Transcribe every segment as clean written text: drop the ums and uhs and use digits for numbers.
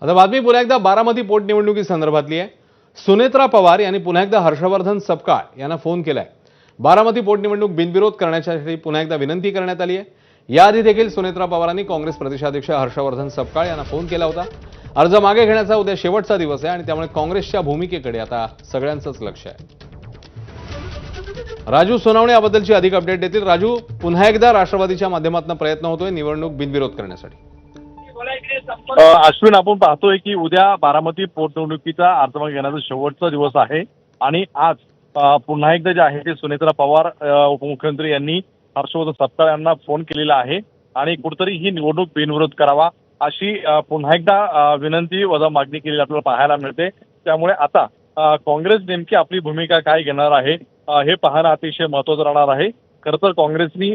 आता बातमी पुन्हा एकदा बारामती पोटनिवडणुकी संदर्भातली आहे। सुनेत्रा पवार यांनी पुन्हा एकदा हर्षवर्धन सपकाळ यांना फोन केलाय। बारामती पोटनिवडणूक बिनविरोध करण्यासाठी पुन्हा एकदा विनंती करण्यात आली आहे। याआधी देखील सुनेत्रा पवारांनी काँग्रेस प्रदेशाध्यक्ष हर्षवर्धन सपकाळ यांना फोन केला होता। अर्ज मागे घेण्याचा उद्या शेवटचा दिवस आहे आणि त्यामुळे काँग्रेसच्या भूमिकेकडे आता सगळ्यांचंच लक्ष आहे। राजू सोनावणे याबद्दलची अधिक अपडेट देतील। राजू, पुन्हा एकदा राष्ट्रवादीच्या माध्यमातून प्रयत्न होतोय निवडणूक बिनविरोध करण्यासाठी। अश्विन, आपण पाहतोय की उद्या बारामती पोटनिवडणुकीचा अर्ज मागे घेण्याचा शेवटचा दिवस आहे आणि आज पुन्हा एकदा जे आहे ते सुनेत्रा पवार उपमुख्यमंत्री यांनी हर्षवर्धन सपकाळ यांना फोन केलेला आहे आणि कुठेतरी ही निवडणूक बिनविरोध करावा अशी पुन्हा एकदा विनंती वजा मागणी केलेली आपल्याला पाहायला मिळते। त्यामुळे आता काँग्रेस नेमकी आपली भूमिका काय घेणार आहे हे पाहणं अतिशय महत्त्वाचं राहणार आहे। खरं तर काँग्रेसनी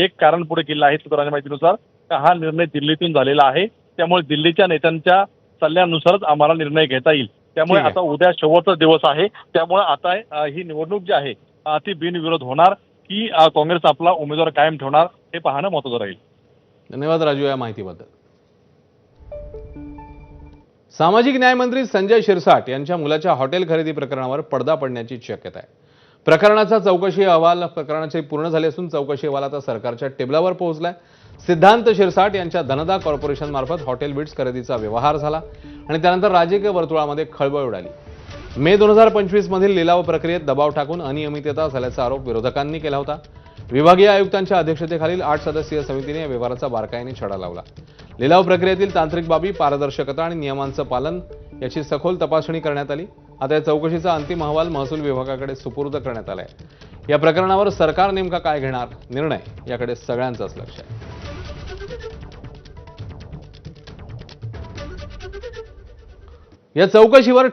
एक कारण पुढे केलं आहे सूत्रांच्या माहितीनुसार का हा निर्णय दिल्लीतून झालेला आहे, त्यामुळे दिल्लीच्या नेत्यांच्या सल्ल्यानुसारच आम्हाला निर्णय घेता येईल। त्यामुळे आता उद्या शेवटचा दिवस आहे, त्यामुळे आता ही निवडणूक जी आहे ती बिनविरोध होणार की काँग्रेस आपला उमेदवार कायम ठेवणार हे पाहणं महत्त्वाचं राहील। धन्यवाद राजू या माहितीबद्दल। सामाजिक न्याय मंत्री संजय शिरसाट यांच्या मुलाच्या हॉटेल खरेदी प्रकरणावर पडदा पडण्याची शक्यता आहे। प्रकरणाचा चौकशी अहवाल प्रकरणाचे पूर्ण झाले असून चौकशी अहवाल आता सरकारच्या टेबलावर पोहोचलाय। सिद्धांत शिरसाट यांच्या धनदा कॉर्पोरेशन मार्फत हॉटेल बिट्स खरेदीचा व्यवहार झाला आणि त्यानंतर राजकीय वर्तुळामध्ये खळबळ उडाली। मे 2025 मधील लिलाव प्रक्रियेत दबाव टाकून अनियमितता झाल्याचा आरोप विरोधकांनी केला होता। विभागीय आयुक्तांच्या अध्यक्षतेखालील 8 सदस्यीय समितीने या व्यवहाराचा बारकाईने छडा लावला। लिलाव प्रक्रियेतील तांत्रिक बाबी, पारदर्शकता आणि नियमांचं पालन याची सखोल तपासणी करण्यात आली। आता या चौकशीचा अंतिम अहवाल महसूल विभागाकडे सुपूर्द करण्यात आलाय। या प्रकरणावर सरकार नेमका काय घेणार निर्णय याकडे सगळ्यांचंच लक्ष आहे। या चौकशीवर